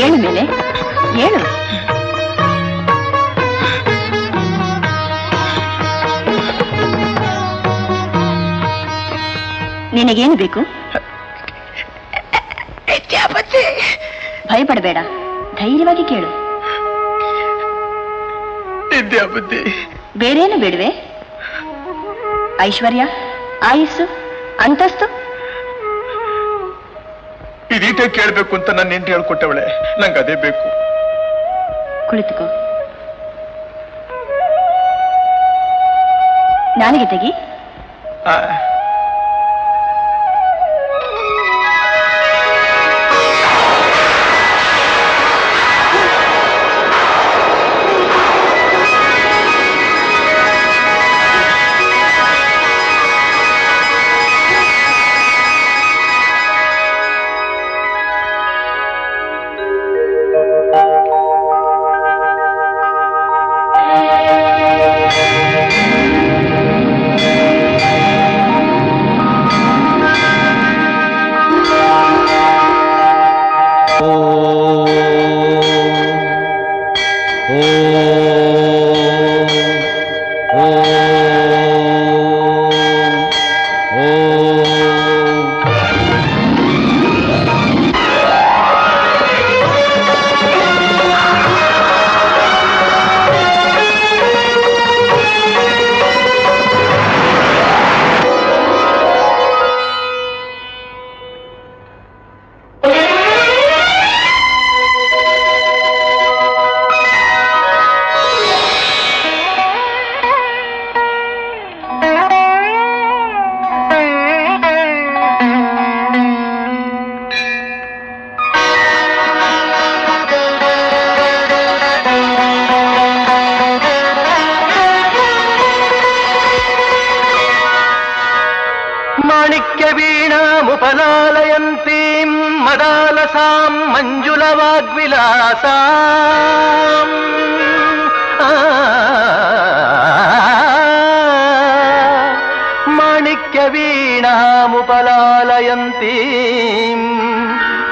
ಏಳು ಮೇಲೆ ಏಳು. ನಿನಗೇನು ಬೇಕು? ಭಯಪಡಬೇಡ, ಧೈರ್ಯವಾಗಿ ಕೇಳು. ಬೇರೇನು ಬೇಡವೆ? ಐಶ್ವರ್ಯ, ಆಯುಸ್ಸು, ಅಂತಸ್ತು? ಇದೀಟ ಕೇಳಬೇಕು ಅಂತ ನನ್ನ ಹೆಂಡತಿ ಹೇಳ್ಕೊಟ್ಟವಳೆ. ನಂಗೆ ಅದೇ ಬೇಕು. ಕುಳಿತುಕೋ. ನಾಲಿಗೆ ತೆಗಿ.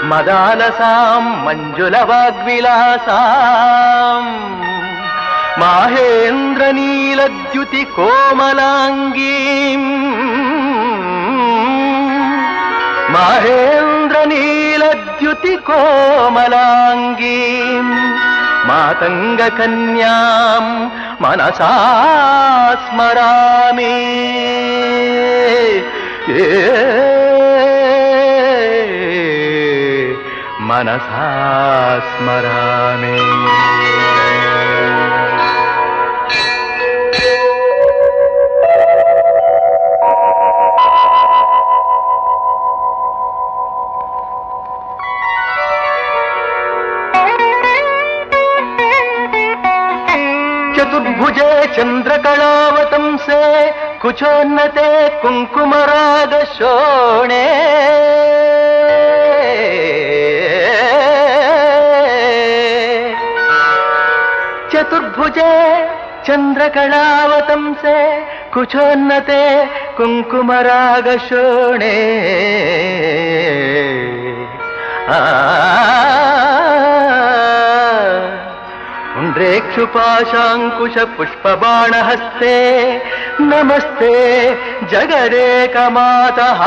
ಮದಾಲಸಾಂ ಮಂಜುಲವಾಗ್ವಿಲಾಸಾಂ ಮಾಹೇಂದ್ರ ನೀಲದ್ಯುತಿ ಕೋಮಲಾಂಗೀಂ ಮಾಹೇಂದ್ರ ನೀಲದ್ಯುತಿ ಕೋಮಲಾಂಗೀಂ ಮಾತಂಗ ಕನ್ಯಾಂ ಮನಸಾ ಸ್ಮರಾಮಿ ಮನಸಾ ಸ್ಮರಾಮಿ. ಚತುರ್ಭುಜೆ ಚಂದ್ರಕಳಾವತಂಸೆ ಕುಚೋನ್ನತೆ ಕುಂಕುಮರಾಗ ಶೋಣೆ ಚತುರ್ಭುಜೆ ಚಂದ್ರಕಳಾವತಂಸೆ ಕುಚೋನ್ನತೆ ಕುಂಕುಮರಾಗ ಶೋಣೆ ಪುಂಡ್ರೇಕ್ಷುಪಾಶಾಂಕುಶ ಪುಷ್ಪಬಾಣಹಸ್ತೆ ನಮಸ್ತೆ ಜಗದೇಕಮಾತಃ.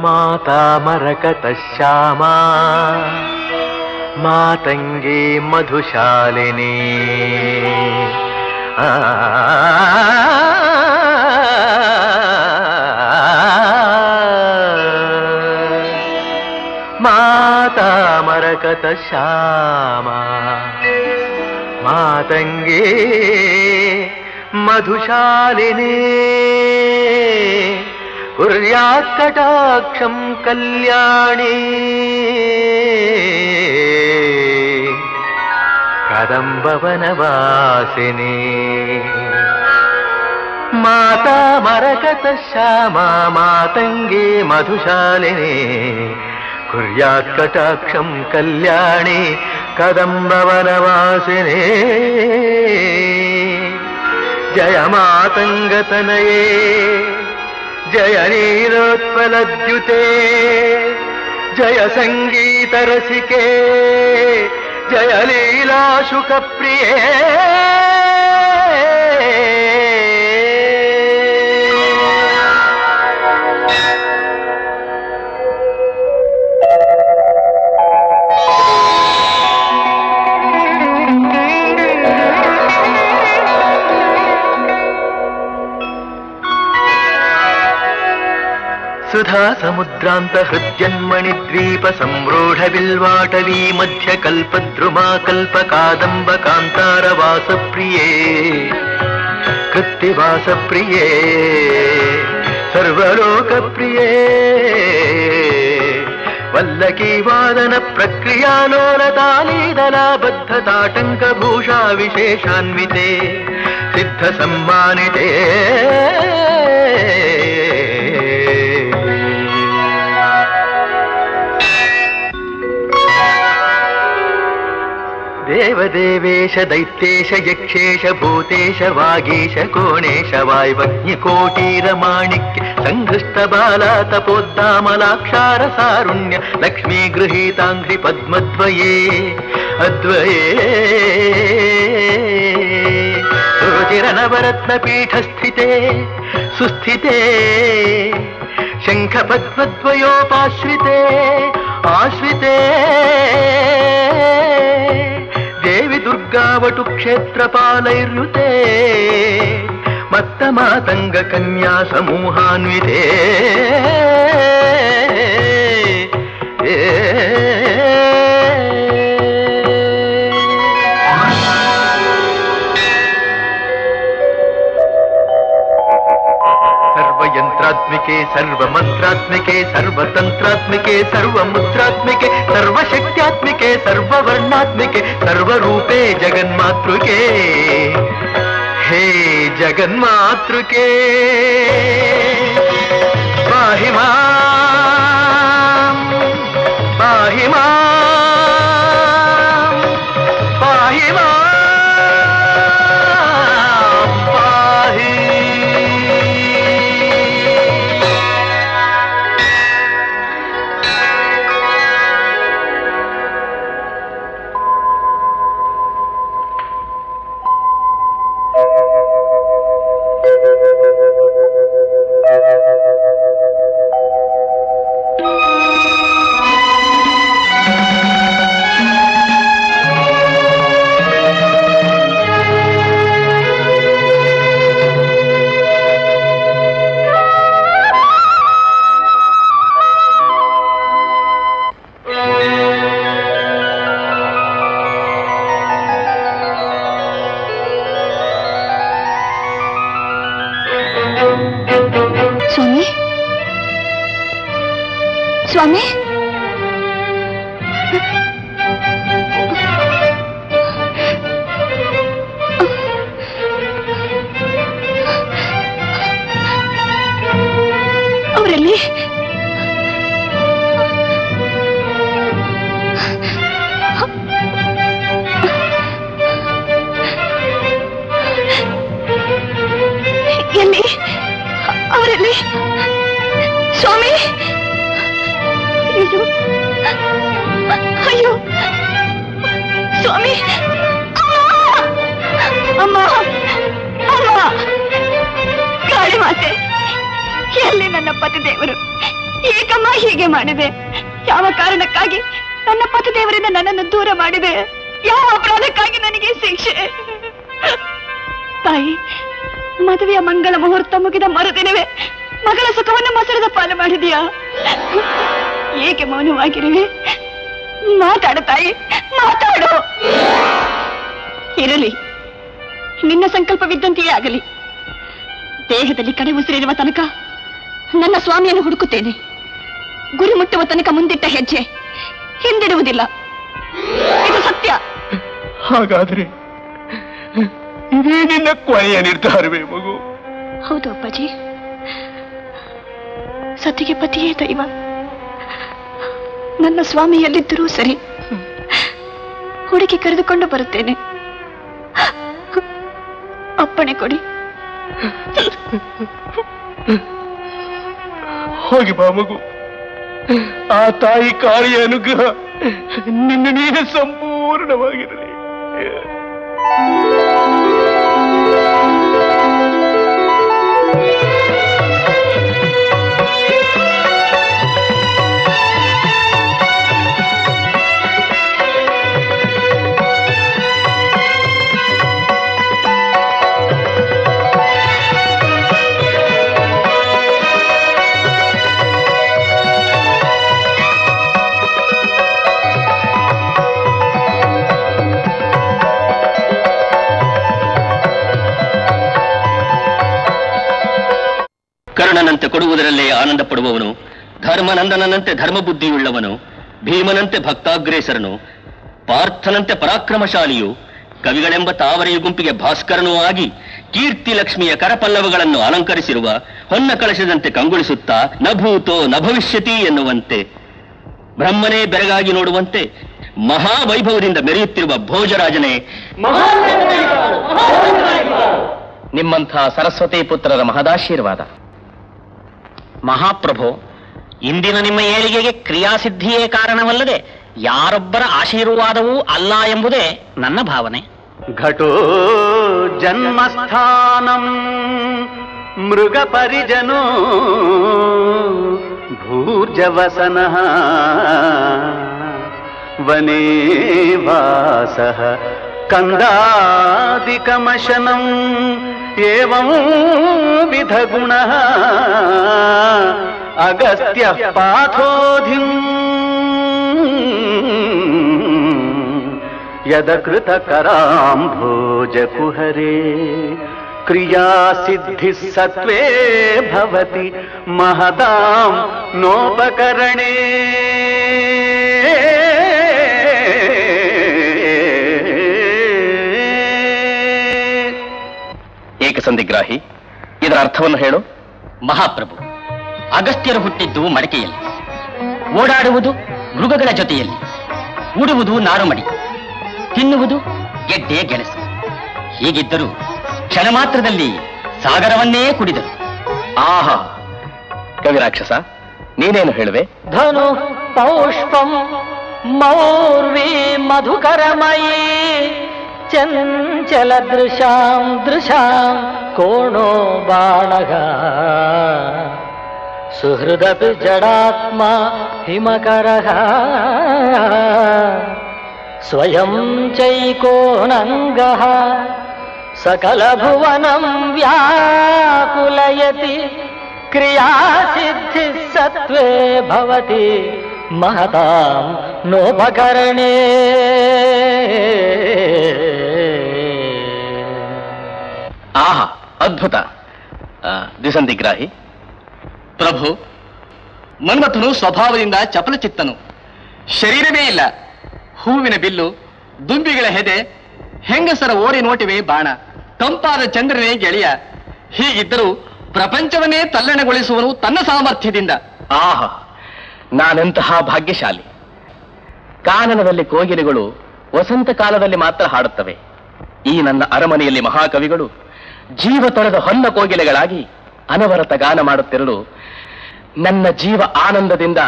ಮಾತಾ ಮರಕತ ಶ್ಯಾಮ ಮಾತಂಗಿ ಮಧುಶಾಲಿನಿ ಮಾತಾ ಮರಕತ ಶ್ಯಾಮ ಮಾತಂಗಿ ಮಧುಶಾಲಿನಿ ಕುರ್ಯಾತ್ ಕಟಾಕ್ಷಂ ಕಲ್ಯಾಣಿ ಕದಂಬವನವಾಸಿನಿ ಮಾತಾ ಮರಕತ ಶ್ಯಾಮಾ ಮಾತಂಗೇ ಮಧುಶಾಲಿನಿ ಕುರ್ಯಾತ್ ಕಟಾಕ್ಷಂ ಕಲ್ಯಾಣಿ ಕದಂಬವನವಾಸಿನಿ ಜಯ ಮಾತಂಗತನಯೇ ಜಯ ನೀರೋತ್ಪಲದ್ಯುತೆ ಜಯ ಸಂಗೀತ ರಸಿಕೆ ಜಯ ಲೀಲಾ ಶುಕ ಪ್ರಿಯೇ ಸುಧಾ ಸಮುದ್ರಾಂತ ಹೃದ್ಯನ್ಮಣಿ ದ್ವೀಪ ಸಂರೂಢ ಬಿಲ್ವಾಟವೀ ಮಧ್ಯ ಕಲ್ಪದ್ರುಮಾ ಕಲ್ಪ ಕಾದಂಬ ಕಾಂತಾರ ವಾಸ ಪ್ರಿಯೇ ಕೃತ್ತಿವಾಸ ಪ್ರಿಯೇ ಸರ್ವಲೋಕ ಪ್ರಿಯೇ ವಲ್ಲಕೀ ವಾದನ ಪ್ರಕ್ರಿಯಾಲೋಲ ತಾಲೀದಲಾಬದ್ಧ ತಾಟಂಕ ಭೂಷಾ ವಿಶೇಷಾನ್ವಿತೆ ಸಿದ್ಧ ಸಮ್ಮಾನಿತೆ ದೇವದೇವೇಶ ದೈತ್ಯೇಶ ಯಕ್ಷೇಶ ಭೂತೇಶ ವಾಗೀಶ ಕೋಣೇಶ ವಾಯ್ವಜ್ಞಕೋಟೀರ ಮಾಣಿಕ್ಯ ಸಂಘೃಷ್ಟ ಬಾಲ ತಪೋದ್ದಾಮಲಾಕ್ಷಾರ ಸಾರುಣ್ಯ ಲಕ್ಷ್ಮೀ ಗೃಹೀತಾಂಘ್ರಿ ಪದ್ಮದ್ವಯೇ ಅದ್ವಯೇ ರುಚಿರನವರತ್ನ ಪೀಠ ಸ್ಥಿತೆ ಸುಸ್ಥಿತೆ ಶಂಖ ಪದ್ಮದ್ವಯೋಪಾಶ್ರಿತೆ ಆಶ್ರಿತೆ ದೇವಿ ದುರ್ಗಾವಟು ಕ್ಷೇತ್ರಪಾಲೈರ್ಯುತೆ ಮತ್ತ ಮಾತಂಗ ಕನ್ಯಾ ಸಮೂಹಾನ್ವಿತೆ सर्वयंत्रात्मिके सर्वमंत्रात्मिके सर्वतंत्रात्मिके सर्वमुद्रात्मिके सर्वशक्त्यात्मिके सर्ववर्णात्मिके सर्वरूपे जगन्मातृके हे जगन्मातृके पाहि मां पाहि मां पाहि मां ಸ್ವಾಮಿ ಅವರಲ್ಲಿ ಎಲ್ಲಿ ಅವರಲ್ಲಿ ಸ್ವಾಮಿ ಅಯ್ಯೋ ಸ್ವಾಮಿ ಅಮ್ಮ ಅಮ್ಮ ಕಾಳಿ ಮಾತೆ ಎಲ್ಲಿ ನನ್ನ ಪತಿದೇವರು ಏಕಮ್ಮ ಹೀಗೆ ಮಾಡಿದೆ ಯಾವ ಕಾರಣಕ್ಕಾಗಿ ನನ್ನ ಪತಿದೇವರಿಂದ ನನ್ನನ್ನು ದೂರ ಮಾಡಿದೆ ಯಾವ ಅಪರಾಧಕ್ಕಾಗಿ ನನಗೆ ಶಿಕ್ಷೆ ತಾಯಿ ಮದುವೆಯ ಮಂಗಳ ಮುಹೂರ್ತ ಮುಗಿದ ಮರುದಿನವೇ ಮಗಳ ಸುಖವನ್ನು ಮೊಸರದ ಪಾಲು ಮಾಡಿದೀಯಾ ಏಕೆ ಮೌನವಾಗಿರುವೆ ಮಾತಾಡು ತಾಯಿ ಮಾತಾಡು ಇರಲಿ ನಿನ್ನ ಸಂಕಲ್ಪವಿದ್ದಂತೆಯೇ ಆಗಲಿ ದೇಹದಲ್ಲಿ ಕಡೆ ಉಸಿರಿರುವ ತನಕ ನನ್ನ ಸ್ವಾಮಿಯನ್ನು ಹುಡುಕುತ್ತೇನೆ ಗುರಿ ಮುಟ್ಟುವ ತನಕ ಮುಂದಿಟ್ಟ ಹೆಜ್ಜೆ ಹಿಂದಿಡುವುದಿಲ್ಲ ಇದು ಸತ್ಯ ಹಾಗಾದ್ರೆ ಇದೇ ನಿನ್ನ ಕೊನೆಯ ನಿರ್ಧಾರವೇ ಮಗು? ಹೌದು ಅಪ್ಪಾಜಿ, ಸತಿಗೆ ಪತಿಯೇ ದೈವ. ನನ್ನ ಸ್ವಾಮಿ ಎಲ್ಲಿದ್ದರೂ ಸರಿ, ಹುಡುಕಿ ಕರೆದುಕೊಂಡು ಬರುತ್ತೇನೆ. ಅಪ್ಪಣೆ ಕೊಡಿ. ಹೋಗಿ ಬಾ ಮಗು. ಆ ತಾಯಿ ಕಾಳಿಯ ಅನುಗ್ರಹ ನಿನ್ನ ನೀನು ಸಂಪೂರ್ಣವಾಗಿರಲಿ. ಕರ್ಣನಂತೆ ಕೊಡುವುದರಲ್ಲೇ ಆನಂದ ಪಡುವವನು, ಧರ್ಮನಂದನಂತೆ ಧರ್ಮಬುದ್ಧಿಯುಳ್ಳವನು, ಭೀಮನಂತೆ ಭಕ್ತಾಗ್ರೇಸರನು, ಪಾರ್ಥನಂತೆ ಪರಾಕ್ರಮಶಾಲಿಯು, ಕವಿಗಳೆಂಬ ತಾವರೆಯ ಗುಂಪಿಗೆ ಭಾಸ್ಕರನೂ ಆಗಿ ಕೀರ್ತಿ ಲಕ್ಷ್ಮಿಯ ಕರಪಲ್ಲವಗಳನ್ನು ಅಲಂಕರಿಸಿರುವ ಹೊನ್ನ ಕಳಶದಂತೆ ಕಂಗೊಳಿಸುತ್ತಾ ನಭೂತೋ ನ ಭವಿಷ್ಯತಿ ಎನ್ನುವಂತೆ, ಬ್ರಹ್ಮನೇ ಬೆರಗಾಗಿ ನೋಡುವಂತೆ ಮಹಾವೈಭವದಿಂದ ಮೆರೆಯುತ್ತಿರುವ ಭೋಜರಾಜನೇ, ನಿಮ್ಮಂಥ ಸರಸ್ವತಿ ಪುತ್ರರ ಮಹದಾಶೀರ್ವಾದ. ಮಹಾಪ್ರಭು, ಇಂದಿನ ನಿಮ್ಮ ಏಳಿಗೆಗೆ ಕ್ರಿಯಾಸಿದ್ಧಿಯೇ ಕಾರಣವಲ್ಲದೆ ಯಾರೊಬ್ಬರ ಆಶೀರ್ವಾದವೂ ಅಲ್ಲ ಎಂಬುದೇ ನನ್ನ ಭಾವನೆ. ಘಟೋ ಜನ್ಮಸ್ಥಾನಂ ಮೃಗ ಪರಿಜನೋ ಭೂರ್ಜವಸನಃ ವನೇ ವಾಸಃ ಕಂದಾದಿಕಮಶನಂ ಏವಂ ವಿಧ ಗುಣಃ ಅಗಸ್ತ್ಯ ಪಾಥೋಧಿಂ ಯದಕೃತ ಕರಾಂಭೋಜ ಕುಹರೇ ಕ್ರಿಯಾ ಸಿದ್ಧಿ ಸತ್ವೇ ಭವತಿ ಮಹತಾಂ ನೋಪಕರಣೇ. ಏಕಸಂಧಿಗ್ರಾಹಿ, ಇದರ ಅರ್ಥವನ್ನು ಹೇಳು. ಮಹಾಪ್ರಭು, ಅಗಸ್ತ್ಯರು ಹುಟ್ಟಿದ್ದು ಮಡಿಕೆಯಲ್ಲಿ, ಓಡಾಡುವುದು ಮೃಗಗಳ ಜೊತೆಯಲ್ಲಿ, ಉಡುವುದು ನಾರುಮಡಿ, ತಿನ್ನುವುದು ಗೆಡ್ಡೆ ಗೆಣಸು. ಹೀಗಿದ್ದರೂ ಕ್ಷಣ ಮಾತ್ರದಲ್ಲಿ ಸಾಗರವನ್ನೇ ಕುಡಿದರು. ಆಹಾ, ಕವಿರಾಕ್ಷಸ, ನೀನೇನು ಹೇಳುವೆ? ಧನು ಪೌಷ್ಪಂ ಮೌರ್ವಿ ಮಧುಕರಮಯೀ ಚಂಚಲ ದೃಶಾಂ ದೃಶಾಂ ಕೋಣೋ ಬಾಣಗ ಸುಹೃದಪಿ ಜಡಾತ್ಮ ಹಿಮಕರಃ ಸ್ವಯಂ ಚೈಕೋನಂಗಃ ಸಕಲ ಭುವನಂ ವ್ಯಾಕುಲಯತಿ ಕ್ರಿಯಾ ಸಿದ್ಧಿ ಸತ್ವೇ ಭವತಿ ಮಹತಾಂ ನೋಪಕರಣೇ. ಆಹಾ, ಅದ್ಭುತ. ದ್ವಿಸಂಧಿಗ್ರಾಹಿ, ಪ್ರಭು, ಮನ್ಮಥನು ಸ್ವಭಾವದಿಂದ ಚಪಲಚಿತ್ತನು. ಶರೀರವೇ ಇಲ್ಲ, ಹೂವಿನ ಬಿಲ್ಲು, ದುಂಬಿಗಳ ಹೆದೆ, ಹೆಂಗಸರ ಓರಿ ನೋಟಿವೆ ಬಾಣ, ತಂಪಾದ ಚಂದ್ರನೇ ಗೆಳೆಯ. ಹೀಗಿದ್ದರೂ ಪ್ರಪಂಚವನ್ನೇ ತಲ್ಲಣಗೊಳಿಸುವನು ತನ್ನ ಸಾಮರ್ಥ್ಯದಿಂದ. ಆಹಾ, ನಾನೆಂತಹ ಭಾಗ್ಯಶಾಲಿ. ಕಾನನದಲ್ಲಿ ಕೋಗಿಲೆಗಳು ವಸಂತ ಕಾಲದಲ್ಲಿ ಮಾತ್ರ ಹಾಡುತ್ತವೆ. ಈ ನನ್ನ ಅರಮನೆಯಲ್ಲಿ ಮಹಾಕವಿಗಳು ಜೀವ ತೊರೆದ ಹೊನ್ನ ಕೋಗಿಲೆಗಳಾಗಿ ಅನವರತ ಗಾನ ಮಾಡುತ್ತಿರಲು ನನ್ನ ಜೀವ ಆನಂದದಿಂದ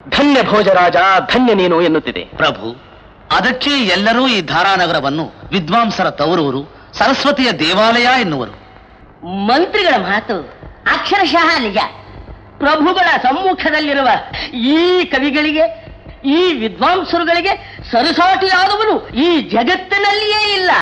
ಧನ್ಯ ಭೋಜರಾಜ, ಧನ್ಯ ನೀನು ಎನ್ನುತ್ತಿದೆ. ಪ್ರಭು, ಅದಕ್ಕೆ ಎಲ್ಲರೂ ಈ ಧಾರಾನಗರವನ್ನು ವಿದ್ವಾಂಸರ ತವರೂರು, ಸರಸ್ವತಿಯ ದೇವಾಲಯ ಎನ್ನುವರು. ಮಂತ್ರಿಗಳ ಮಾತು ಅಕ್ಷರಶಃ ನಿಜ. ಪ್ರಭುಗಳ ಸಮ್ಮುಖದಲ್ಲಿರುವ ಈ ಕವಿಗಳಿಗೆ, ಈ ವಿದ್ವಾಂಸರುಗಳಿಗೆ ಸರಿಸಾಟಿಯಾದವನು ಈ ಜಗತ್ತಿನಲ್ಲಿಯೇ ಇಲ್ಲ.